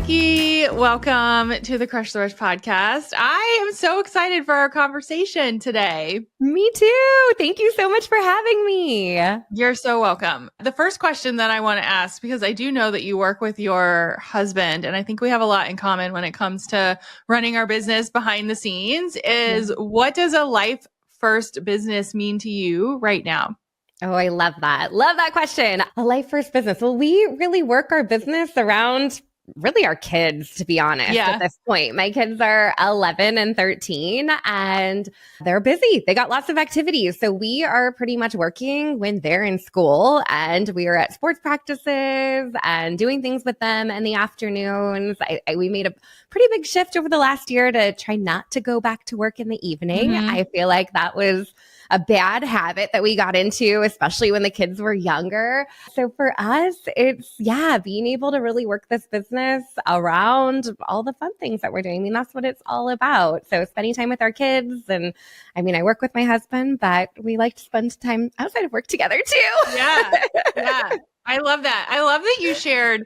Becky. Welcome to the Crush the Rush podcast. I am so excited for our conversation today. Me too. Thank you so much for having me. You're so welcome. The first question that I want to ask, because I do know that you work with your husband, and I think we have a lot in common when it comes to running our business behind the scenes, is what does a life first business mean to you right now? Oh, I love that. Love that question. A life first business. Well, we really work our business around really our kids, to be honest, at this point. My kids are 11 and 13 and they're busy. They got lots of activities. So we are pretty much working when they're in school, and we are at sports practices and doing things with them in the afternoons. We made a pretty big shift over the last year to try not to go back to work in the evening. I feel like that was a bad habit that we got into, especially when the kids were younger. So for us, it's, being able to really work this business around all the fun things that we're doing. I mean, that's what it's all about. So spending time with our kids. And I mean, I work with my husband, but we like to spend time outside of work together too. Yeah. I love that. I love that you shared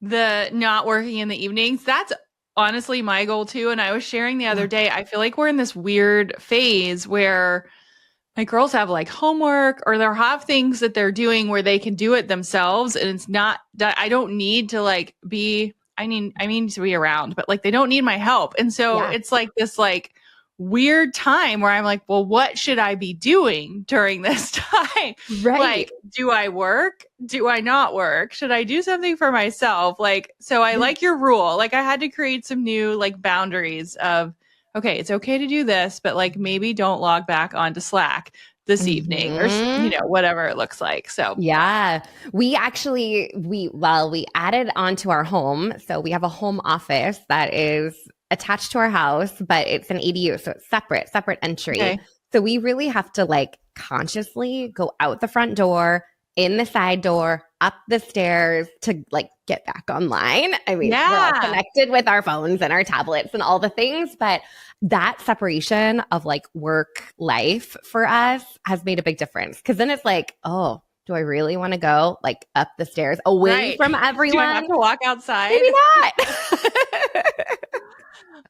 the not working in the evenings. That's honestly my goal too. And I was sharing the other day, I feel like we're in this weird phase where my girls have like homework, or they'll have things that they're doing where they can do it themselves. And it's not that I don't need to like be, I mean to be around, but like they don't need my help. And so it's like this like weird time where I'm like, well, what should I be doing during this time? Right. Like, do I work? Do I not work? Should I do something for myself? Like, so I like your rule. Like I had to create some new like boundaries of, okay, it's okay to do this, but like maybe don't log back onto Slack this evening or, whatever it looks like. So, we actually, we added onto our home. So we have a home office that is attached to our house, but it's an ADU. So it's separate entry. Okay. So we really have to like consciously go out the front door, in the side door, up the stairs to like get back online. I mean, we're all connected with our phones and our tablets and all the things, but that separation of like work life for us has made a big difference. Cause then it's like, oh, do I really want to go like up the stairs away from everyone? Do I have to walk outside? Maybe not.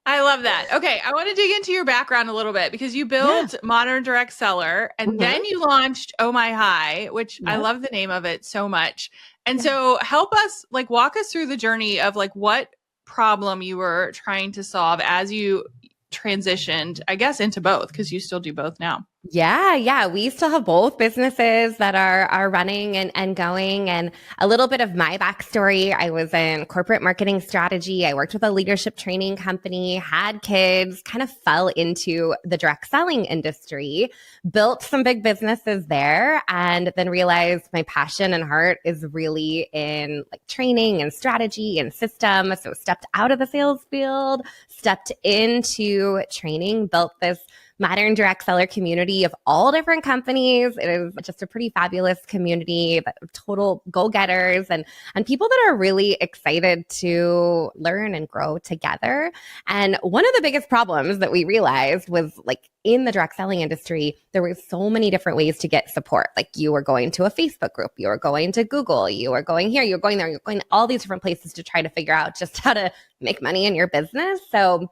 I love that. Okay. I want to dig into your background a little bit because you built Modern Direct Seller and then you launched Oh My High, which I love the name of it so much. And so help us like walk us through the journey of like what problem you were trying to solve as you transitioned, I guess, into both, because you still do both now. Yeah. We still have both businesses that are running and going. And a little bit of my backstory, I was in corporate marketing strategy. I worked with a leadership training company, had kids, kind of fell into the direct selling industry, built some big businesses there, and then realized my passion and heart is really in like training and strategy and systems. So stepped out of the sales field, stepped into training, built this Modern Direct Seller community of all different companies. It is just a pretty fabulous community, total go-getters and people that are really excited to learn and grow together. And one of the biggest problems that we realized was like in the direct selling industry, there were so many different ways to get support. Like you were going to a Facebook group, you were going to Google, you were going here, you're going there, you're going to all these different places to try to figure out just how to make money in your business. So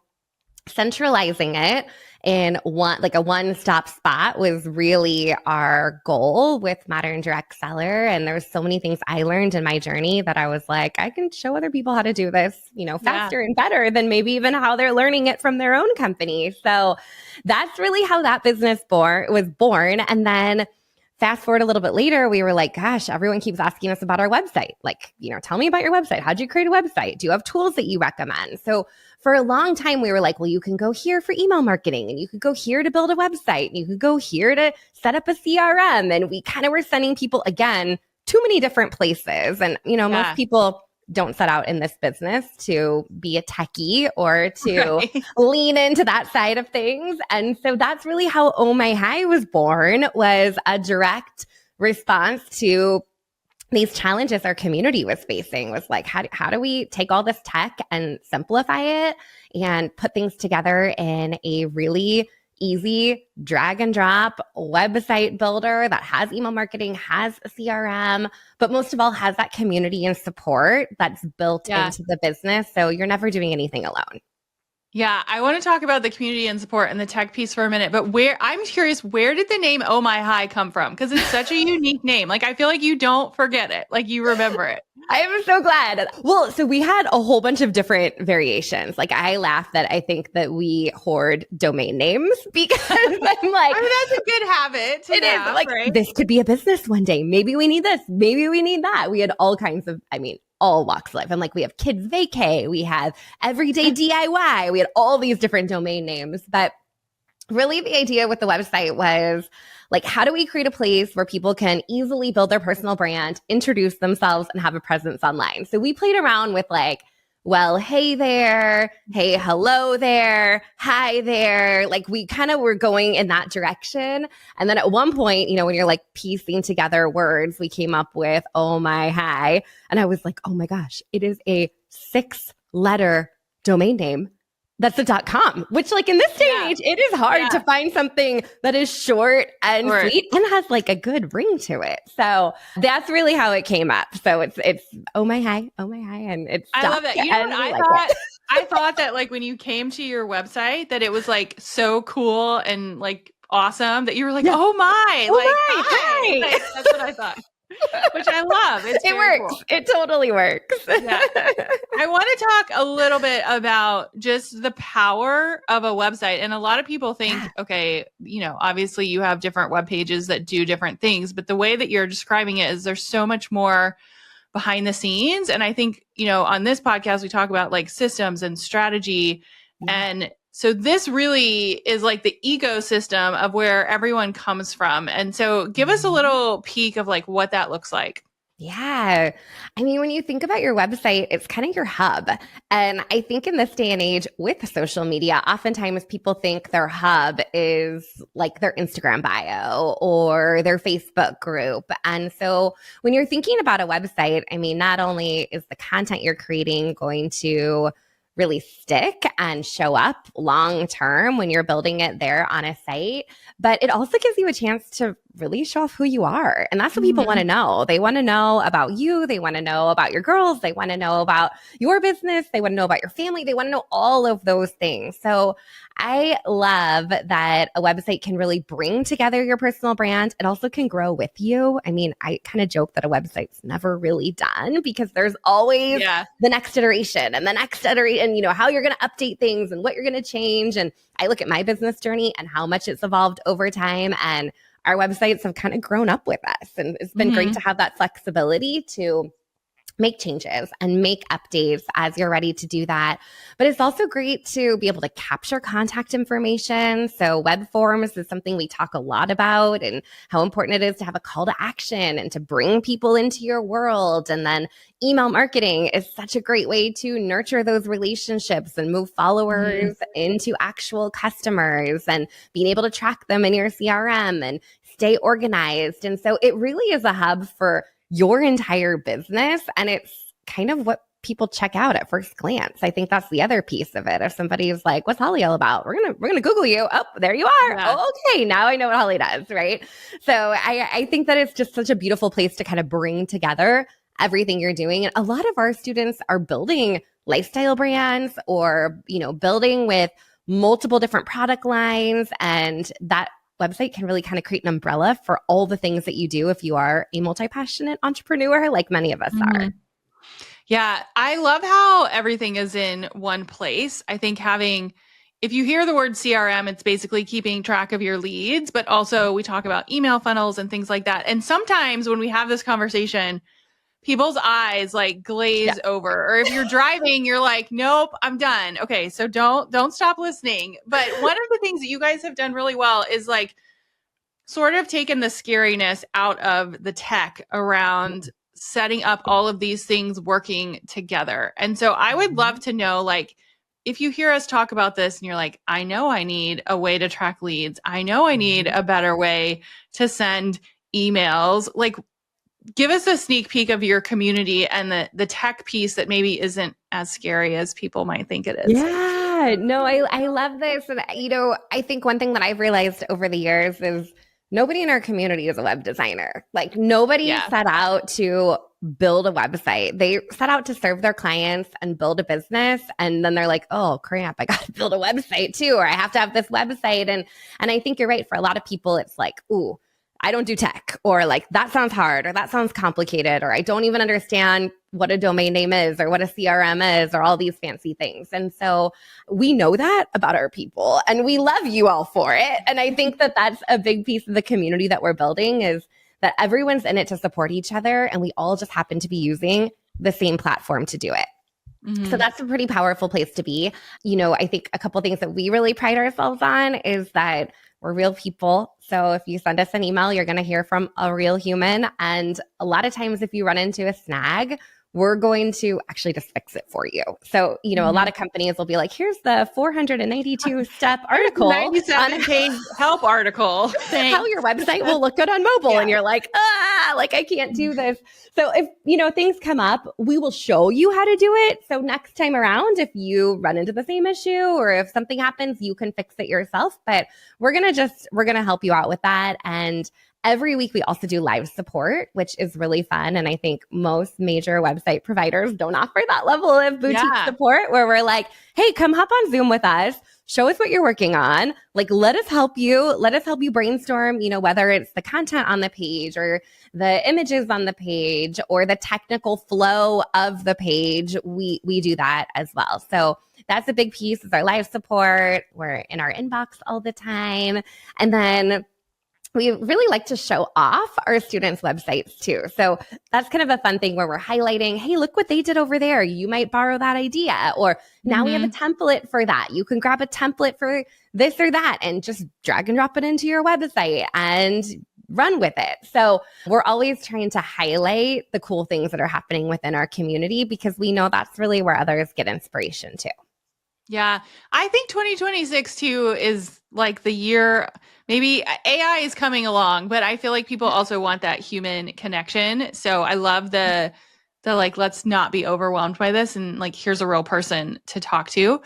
centralizing it in a one-stop spot was really our goal with Modern Direct Seller. And there's so many things I learned in my journey that I was like, I can show other people how to do this, faster and better than maybe even how they're learning it from their own company. So that's really how that business was born. And then fast forward a little bit later, we were like, gosh, everyone keeps asking us about our website. Like, tell me about your website. How'd you create a website? Do you have tools that you recommend? So for a long time, we were like, well, you can go here for email marketing, and you could go here to build a website, and you could go here to set up a CRM. And we kind of were sending people, again, too many different places. And, most people don't set out in this business to be a techie or to lean into that side of things. And so that's really how Oh My High was born, was a direct response to these challenges our community was facing. Was like, how do we take all this tech and simplify it and put things together in a really easy drag and drop website builder that has email marketing, has a CRM, but most of all has that community and support that's built Yeah. into the business. So you're never doing anything alone. Yeah, I want to talk about the community and support and the tech piece for a minute, but I'm curious, where did the name Oh My Hi come from? Because it's such a unique name. Like, I feel like you don't forget it, like you remember it. I am so glad. Well, so we had a whole bunch of different variations. Like I laugh that I think that we hoard domain names because I'm like, I mean, that's a good habit to it have, is like, right? this could be a business one day. Maybe we need this. Maybe we need that. We had all kinds of, all walks of life. And like we have kids vacay, we have everyday DIY, we had all these different domain names. But really the idea with the website was like, how do we create a place where people can easily build their personal brand, introduce themselves, and have a presence online? So we played around with like, well, hey there, hey, hello there, hi there. Like we kind of were going in that direction. And then at one point, when you're like piecing together words, we came up with, oh my hi. And I was like, oh my gosh, it is a 6-letter domain name. That's a .com, which like in this day and age, it is hard to find something that is short and sweet and has like a good ring to it. So that's really how it came up. So it's oh my hi, and it's. I love that. You know what I thought that like when you came to your website that it was like so cool and like awesome that you were like, oh my, hi. Like, that's what I thought. Which I love. It works. Cool. It totally works. Yeah. I want to talk a little bit about just the power of a website. And a lot of people think, okay, obviously you have different web pages that do different things, but the way that you're describing it is there's so much more behind the scenes. And I think, on this podcast, we talk about like systems and strategy. And so this really is like the ecosystem of where everyone comes from. And so give us a little peek of like what that looks like. Yeah. I mean, when you think about your website, it's kind of your hub. And I think in this day and age with social media, oftentimes people think their hub is like their Instagram bio or their Facebook group. And so when you're thinking about a website, I mean, not only is the content you're creating going to really stick and show up long term when you're building it there on a site, but it also gives you a chance to really show off who you are. And that's what people want to know. They want to know about you. They want to know about your girls. They want to know about your business. They want to know about your family. They want to know all of those things. So I love that a website can really bring together your personal brand. It also can grow with you. I mean, I kind of joke that a website's never really done because there's always the next iteration and the next iteration, how you're going to update things and what you're going to change. And I look at my business journey and how much it's evolved over time, and our websites have kind of grown up with us. And it's been great to have that flexibility to make changes and make updates as you're ready to do that. But it's also great to be able to capture contact information. So web forms is something we talk a lot about, and how important it is to have a call to action and to bring people into your world. And then email marketing is such a great way to nurture those relationships and move followers into actual customers and being able to track them in your CRM and stay organized. And so it really is a hub for your entire business. And it's kind of what people check out at first glance. I think that's the other piece of it. If somebody's like, what's Holly all about? We're gonna Google you. Oh, there you are. Yeah. Oh, okay. Now I know what Holly does, right? So I think that it's just such a beautiful place to kind of bring together everything you're doing. And a lot of our students are building lifestyle brands or, building with multiple different product lines, and that website can really kind of create an umbrella for all the things that you do if you are a multi-passionate entrepreneur like many of us are. Yeah, I love how everything is in one place. I think if you hear the word CRM, it's basically keeping track of your leads, but also we talk about email funnels and things like that. And sometimes when we have this conversation, people's eyes like glaze over, or if you're driving, you're like, nope, I'm done. Okay. So don't stop listening. But one of the things that you guys have done really well is like sort of taken the scariness out of the tech around setting up all of these things working together. And so I would love to know, like, if you hear us talk about this and you're like, I know I need a way to track leads. I know I need a better way to send emails. Like, give us a sneak peek of your community and the tech piece that maybe isn't as scary as people might think it is. Yeah. Yeah, no, I love this. And, I think one thing that I've realized over the years is nobody in our community is a web designer. Like nobody Yeah. set out to build a website. They set out to serve their clients and build a business. And then they're like, oh crap, I got to build a website too, or I have to have this website. And I think you're right. For a lot of people, it's like, ooh, I don't do tech, or like that sounds hard, or that sounds complicated, or I don't even understand what a domain name is, or what a CRM is, or all these fancy things. And so we know that about our people, and we love you all for it. And I think that that's a big piece of the community that we're building, is that everyone's in it to support each other, and we all just happen to be using the same platform to do it. So that's a pretty powerful place to be. I think a couple things that we really pride ourselves on is that we're real people. So if you send us an email, you're going to hear from a real human. And a lot of times if you run into a snag, we're going to actually just fix it for you. So, a lot of companies will be like, here's the 492 step article 97-page help article. How your website will look good on mobile. Yeah. And you're like, I can't do this. So if, things come up, we will show you how to do it. So next time around, if you run into the same issue, or if something happens, you can fix it yourself. But we're going to help you out with that. And every week, we also do live support, which is really fun. And I think most major website providers don't offer that level of boutique support, where we're like, hey, come hop on Zoom with us. Show us what you're working on. Like, let us help you. Let us help you brainstorm, whether it's the content on the page, or the images on the page, or the technical flow of the page. We do that as well. So that's a big piece, is our live support. We're in our inbox all the time. And then we really like to show off our students' websites too. So that's kind of a fun thing, where we're highlighting, hey, look what they did over there. You might borrow that idea. Or now we have a template for that. You can grab a template for this or that and just drag and drop it into your website and run with it. So we're always trying to highlight the cool things that are happening within our community, because we know that's really where others get inspiration too. Yeah. I think 2026 too is like the year. Maybe AI is coming along, but I feel like people also want that human connection. So I love the like, let's not be overwhelmed by this, and like, here's a real person to talk to.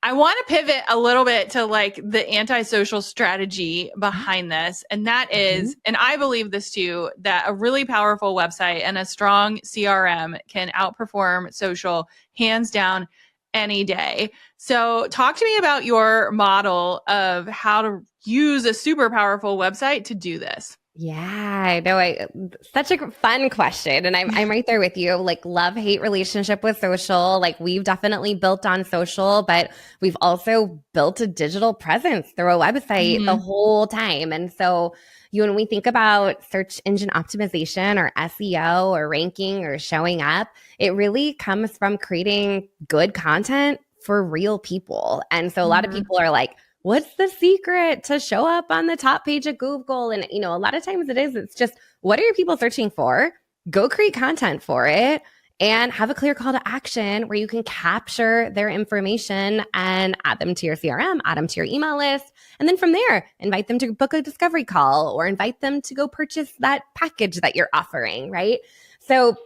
I want to pivot a little bit to like the antisocial strategy behind this. And that is, and I believe this too, that a really powerful website and a strong CRM can outperform social hands down any day. So talk to me about your model of how to use a super powerful website to do this. Yeah, no, such a fun question. And I'm right there with you. Like, love-hate relationship with social. Like, we've definitely built on social, but we've also built a digital presence through a website the whole time. And so when we think about search engine optimization, or SEO, or ranking, or showing up, it really comes from creating good content for real people. And so a lot of people are like, what's the secret to show up on the top page of Google? And, a lot of times it's just, what are your people searching for? Go create content for it, and have a clear call to action where you can capture their information and add them to your CRM, add them to your email list. And then from there, invite them to book a discovery call, or invite them to go purchase that package that you're offering, right? So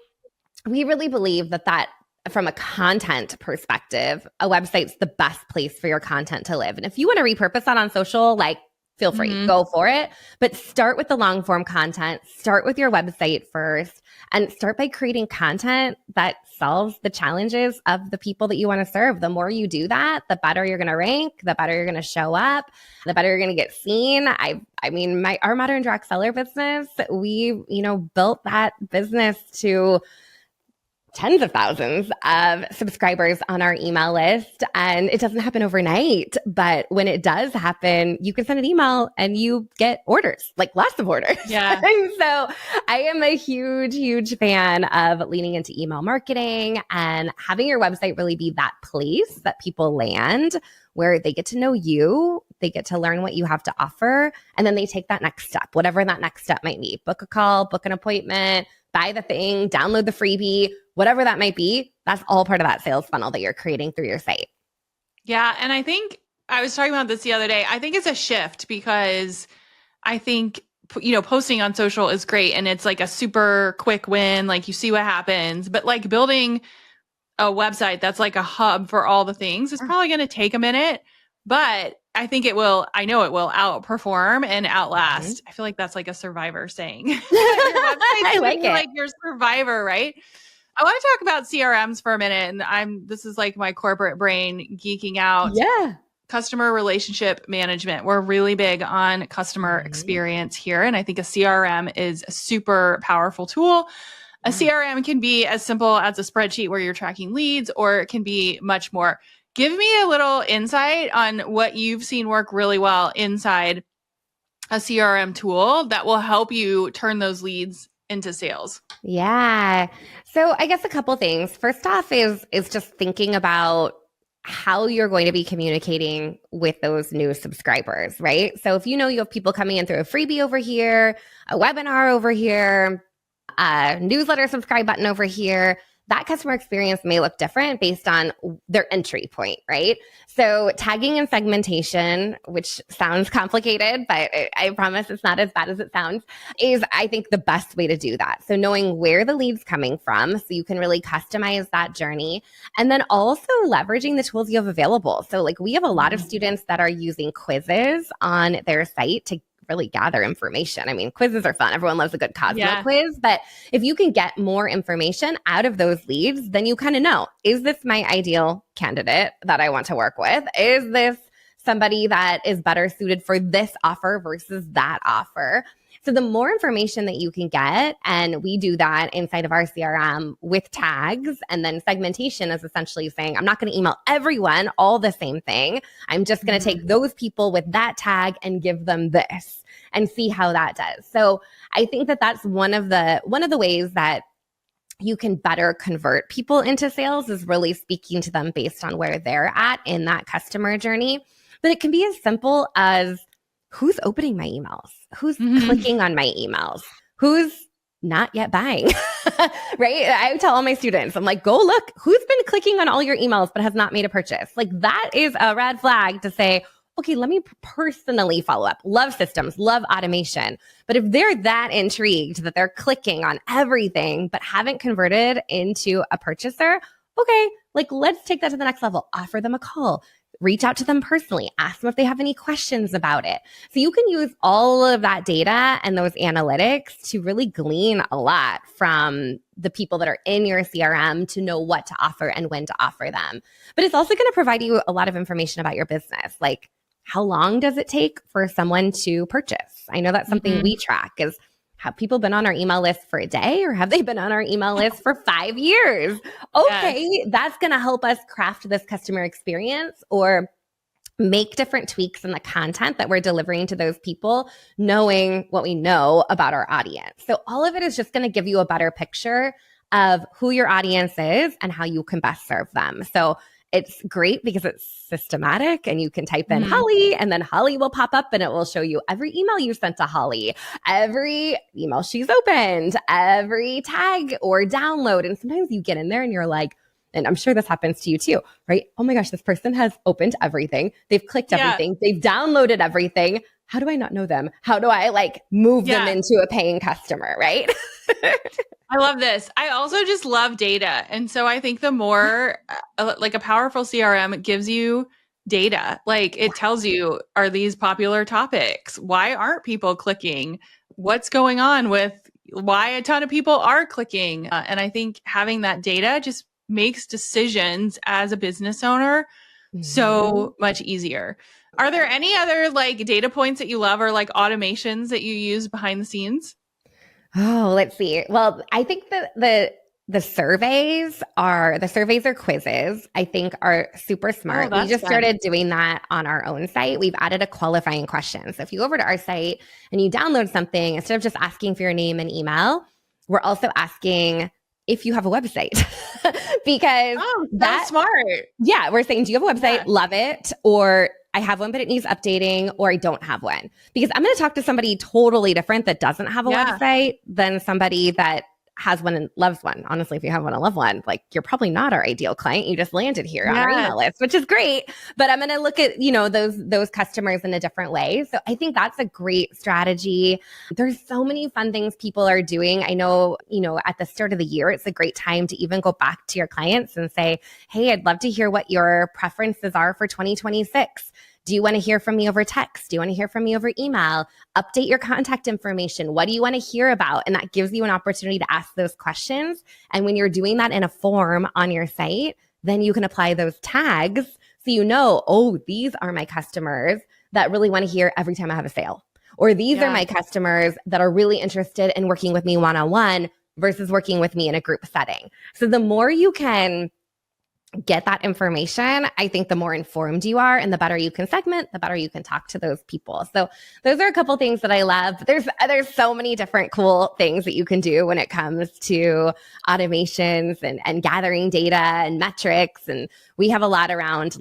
we really believe that from a content perspective, a website's the best place for your content to live. And if you want to repurpose that on social, like, feel free, go for it. But start with the long form content, start with your website first, and start by creating content that solves the challenges of the people that you want to serve. The more you do that, the better you're going to rank, the better you're going to show up, the better you're going to get seen. Our modern direct seller business, we, built that business to tens of thousands of subscribers on our email list. And it doesn't happen overnight, but when it does happen, you can send an email and you get orders, like lots of orders. Yeah. So I am a huge, huge fan of leaning into email marketing and having your website really be that place that people land, where they get to know you, they get to learn what you have to offer, and then they take that next step, whatever that next step might be. Book a call, book an appointment, buy the thing, download the freebie, whatever that might be. That's all part of that sales funnel that you're creating through your site. Yeah. And I think I was talking about this the other day. I think it's a shift, because I think, posting on social is great, and it's like a super quick win. Like, you see what happens, but like building a website that's like a hub for all the things, it's probably going to take a minute, but I think I know it will outperform and outlast. I feel like that's like a Survivor saying. Your website's I going to like be it. like your Survivor, right? I want to talk about CRMs for a minute. And this is like my corporate brain geeking out. Yeah. Customer relationship management. We're really big on customer experience here. And I think a CRM is a super powerful tool. A CRM can be as simple as a spreadsheet where you're tracking leads, or it can be much more. Give me a little insight on what you've seen work really well inside a CRM tool that will help you turn those leads into sales. Yeah. So I guess a couple things. First off is just thinking about how you're going to be communicating with those new subscribers, right? So if you know you have people coming in through a freebie over here, a webinar over here, a newsletter subscribe button over here, that customer experience may look different based on their entry point, right? So tagging and segmentation, which sounds complicated, but I promise it's not as bad as it sounds, is I think the best way to do that. So knowing where the lead's coming from so you can really customize that journey, and then also leveraging the tools you have available. So like we have a lot of students that are using quizzes on their site to really gather information. I mean, quizzes are fun. Everyone loves a good Cosmo quiz, but if you can get more information out of those leads, then you kind of know, is this my ideal candidate that I want to work with? Is this somebody that is better suited for this offer versus that offer? So the more information that you can get, and we do that inside of our CRM with tags, and then segmentation is essentially saying, I'm not going to email everyone all the same thing. I'm just going to take those people with that tag and give them this and see how that does. So I think that that's one of the ways that you can better convert people into sales is really speaking to them based on where they're at in that customer journey. But it can be as simple as who's opening my emails, who's clicking on my emails, who's not yet buying, right? I tell all my students, I'm like, go look, who's been clicking on all your emails but has not made a purchase? Like that is a red flag to say, okay, let me personally follow up. Love systems, love automation. But if they're that intrigued that they're clicking on everything but haven't converted into a purchaser, okay, like let's take that to the next level. Offer them a call. Reach out to them personally, ask them if they have any questions about it. So you can use all of that data and those analytics to really glean a lot from the people that are in your CRM to know what to offer and when to offer them. But it's also going to provide you a lot of information about your business. Like how long does it take for someone to purchase? I know that's something we track is, have people been on our email list for a day or have they been on our email list for 5 years? Okay, that's going to help us craft this customer experience or make different tweaks in the content that we're delivering to those people, knowing what we know about our audience. So all of it is just going to give you a better picture of who your audience is and how you can best serve them. So it's great because it's systematic and you can type in Holly and then Holly will pop up and it will show you every email you sent to Holly, every email she's opened, every tag or download. And sometimes you get in there and you're like, and I'm sure this happens to you too, right? Oh my gosh, this person has opened everything. They've clicked everything. They've downloaded everything. How do I not know them? How do I like move them into a paying customer, right? I love this. I also just love data. And so I think the more like a powerful CRM gives you data, like it tells you, are these popular topics? Why aren't people clicking? What's going on with why a ton of people are clicking? And I think having that data just makes decisions as a business owner so much easier. Are there any other like data points that you love or like automations that you use behind the scenes? Oh, let's see. Well, I think that the surveys are quizzes, I think are super smart. We just started doing that on our own site. We've added a qualifying question. So if you go over to our site and you download something, instead of just asking for your name and email, we're also asking if you have a website because that's smart. Yeah. We're saying, do you have a website? Love it. Or I have one, but it needs updating, or I don't have one. Because I'm going to talk to somebody totally different that doesn't have a website than somebody that has one and loves one. Honestly, if you have one and love one, like you're probably not our ideal client. You just landed here on our email list, which is great. But I'm going to look at, those customers in a different way. So I think that's a great strategy. There's so many fun things people are doing. I know, at the start of the year, it's a great time to even go back to your clients and say, hey, I'd love to hear what your preferences are for 2026. Do you want to hear from me over text? Do you want to hear from me over email? Update your contact information. What do you want to hear about? And that gives you an opportunity to ask those questions. And when you're doing that in a form on your site, then you can apply those tags so oh, these are my customers that really want to hear every time I have a sale. Or these are my customers that are really interested in working with me one-on-one versus working with me in a group setting. So the more you can get that information, I think the more informed you are and the better you can segment, the better you can talk to those people. So those are a couple things that I love. There's so many different cool things that you can do when it comes to automations and gathering data and metrics. And we have a lot around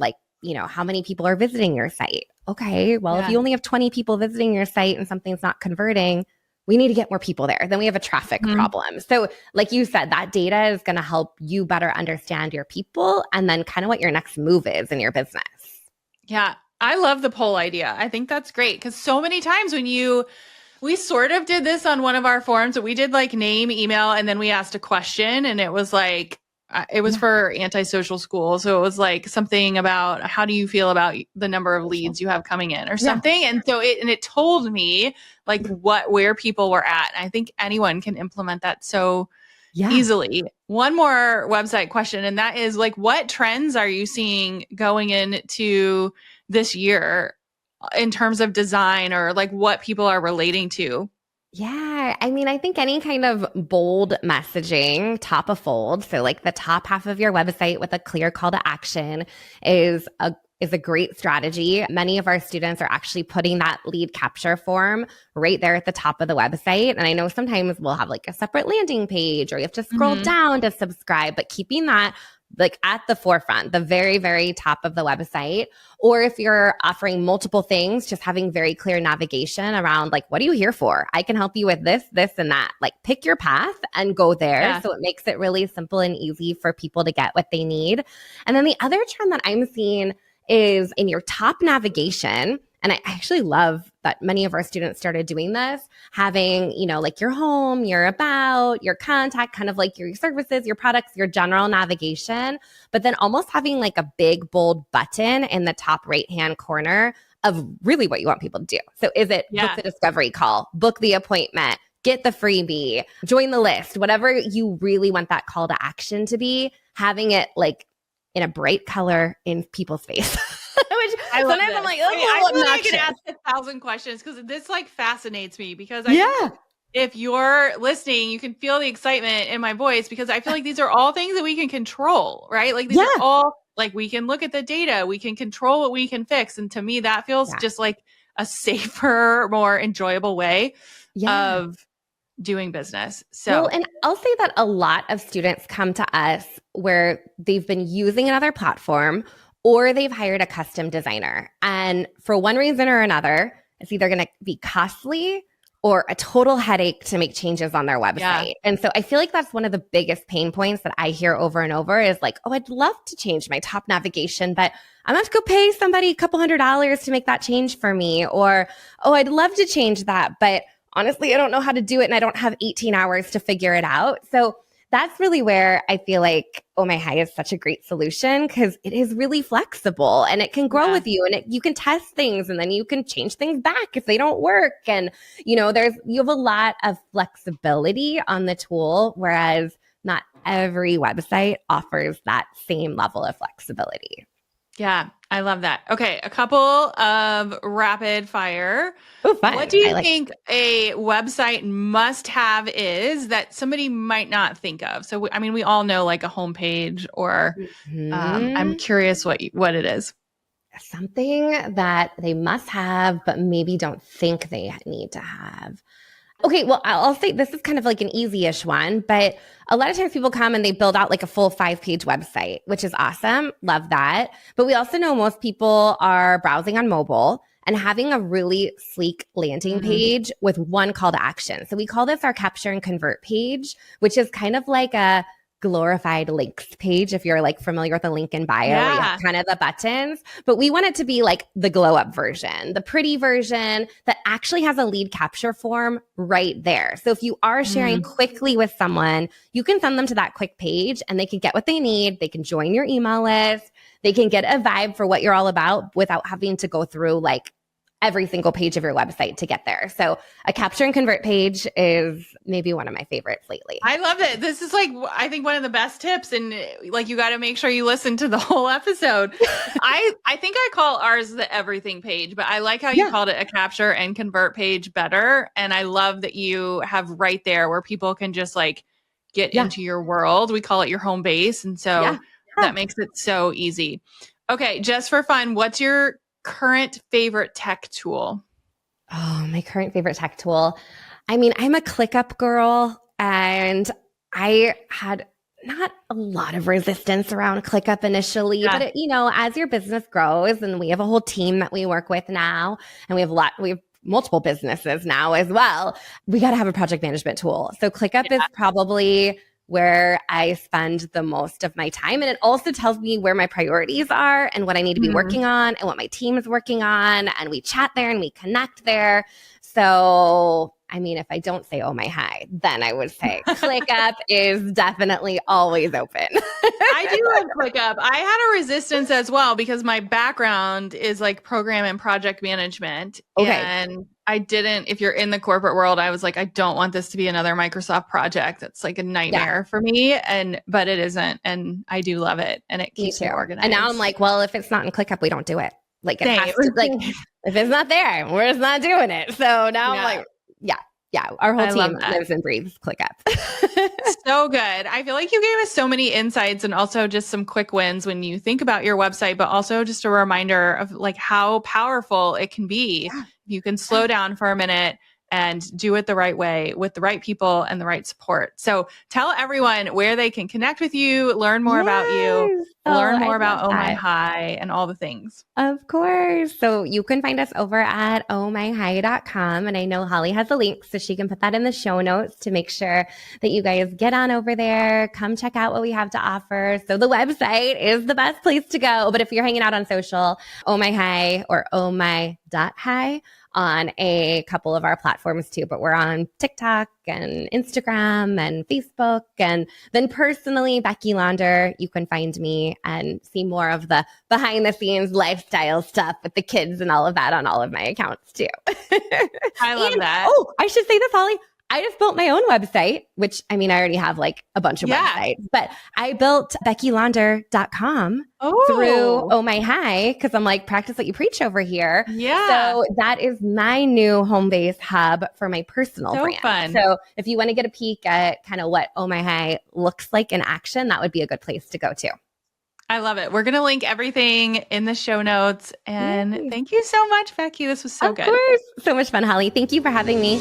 how many people are visiting your site. Okay, well, if you only have 20 people visiting your site and something's not converting, we need to get more people there. Then we have a traffic problem. So like you said, that data is going to help you better understand your people and then kind of what your next move is in your business. Yeah. I love the poll idea. I think that's great because so many times we sort of did this on one of our forums, but we did name, email, and then we asked a question and it was for antisocial school. So it was something about how do you feel about the number of leads you have coming in or something. Yeah. And so it told me where people were at. And I think anyone can implement that so easily. One more website question. And that is what trends are you seeing going into this year in terms of design or what people are relating to? Yeah. I mean, I think any kind of bold messaging, top of fold. So the top half of your website with a clear call to action is a great strategy. Many of our students are actually putting that lead capture form right there at the top of the website. And I know sometimes we'll have a separate landing page or you have to scroll down to subscribe, but keeping that at the forefront, the very, very top of the website. Or if you're offering multiple things, just having very clear navigation around what are you here for? I can help you with this, this, and that. Pick your path and go there. Yeah. So it makes it really simple and easy for people to get what they need. And then the other trend that I'm seeing is in your top navigation. And I actually love that many of our students started doing this, having, your home, your about, your contact, kind of your services, your products, your general navigation, but then almost having a big, bold button in the top right-hand corner of really what you want people to do. So is it book the discovery call, book the appointment, get the freebie, join the list, whatever you really want that call to action to be, having it in a bright color in people's face. Which sometimes I'm I can ask 1,000 questions because this fascinates me because if you're listening, you can feel the excitement in my voice because I feel these are all things that we can control, right? These are all we can look at the data, we can control what we can fix. And to me, that feels just a safer, more enjoyable way of doing business. So, and I'll say that a lot of students come to us where they've been using another platform or they've hired a custom designer. And for one reason or another, it's either going to be costly or a total headache to make changes on their website. Yeah. And so I feel that's one of the biggest pain points that I hear over and over is oh, I'd love to change my top navigation, but I'm going to have to go pay somebody a couple $100s to make that change for me. Or, oh, I'd love to change that, but honestly, I don't know how to do it and I don't have 18 hours to figure it out. So that's really where I feel Oh My High is such a great solution because it is really flexible and it can grow with you and you can test things and then you can change things back if they don't work. And, you have a lot of flexibility on the tool, whereas not every website offers that same level of flexibility. Yeah, I love that. Okay, a couple of rapid fire. Oh, fun. What do you think a website must have is that somebody might not think of? So, we all know a homepage or I'm curious what it is. Something that they must have, but maybe don't think they need to have. Okay, well, I'll say this is kind of an easy-ish one, but a lot of times people come and they build out a full 5-page website, which is awesome. Love that. But we also know most people are browsing on mobile. and having a really sleek landing page with one call to action. So we call this our capture and convert page, which is kind of like a glorified links page. If you're like familiar with a link in bio where you have kind of the buttons, but we want it to be like the glow up version, the pretty version that actually has a lead capture form right there. So if you are sharing quickly with someone, you can send them to that quick page and they can get what they need. They can join your email list. They can get a vibe for what you're all about without having to go through like every single page of your website to get there. So a capture and convert page is maybe one of my favorites lately. I love it. This is like, I think one of the best tips, and like, you got to make sure you listen to the whole episode. I think I call ours the everything page, but I like how you called it a capture and convert page better. And I love that you have right there where people can just like get into your world. We call it your home base. And so that makes it so easy. Okay. Just for fun, what's your current favorite tech tool? Oh, my current favorite tech tool. I mean, I'm a ClickUp girl, and I had not a lot of resistance around ClickUp initially, but it, you know, as your business grows, and we have a whole team that we work with now, and we have multiple businesses now as well. We got to have a project management tool. So ClickUp is probably where I spend the most of my time. And it also tells me where my priorities are and what I need to be working on and what my team is working on. And we chat there and we connect there. So, I mean, if I don't say, oh my hi, then I would say ClickUp is definitely always open. I do love ClickUp. I had a resistance as well because my background is like program and project management. Okay. And I didn't, if you're in the corporate world, I was like, I don't want this to be another Microsoft project. That's like a nightmare for me. But it isn't. And I do love it. And it keeps me organized. And now I'm like, well, if it's not in ClickUp, we don't do it. Like it has to, like, if it's not there, we're just not doing it. So now I'm like, our whole team lives and breathes ClickUp. So good. I feel like you gave us so many insights and also just some quick wins when you think about your website, but also just a reminder of like how powerful it can be. You can slow down for a minute and do it the right way with the right people and the right support. So tell everyone where they can connect with you, learn more about you, learn more about Oh My Hi and all the things. Of course. So you can find us over at ohmyhi.com. And I know Holly has a link, so she can put that in the show notes to make sure that you guys get on over there. Come check out what we have to offer. So the website is the best place to go. But if you're hanging out on social, Oh My Hi or ohmy.hi on a couple of our platforms too, but we're on TikTok and Instagram and Facebook. And then personally, Becky Launder, you can find me and see more of the behind the scenes lifestyle stuff with the kids and all of that on all of my accounts too. I love that. Oh, I should say this, Holly. I just built my own website, which I mean, I already have like a bunch of websites, but I built BeckyLaunder.com through Oh My Hi because I'm like, practice what you preach over here. Yeah. So that is my new home base hub for my personal brand. Fun. So if you want to get a peek at kind of what Oh My Hi looks like in action, that would be a good place to go to. I love it. We're going to link everything in the show notes. And thank you so much, Becky. This was so good. Of course. So much fun, Holly. Thank you for having me.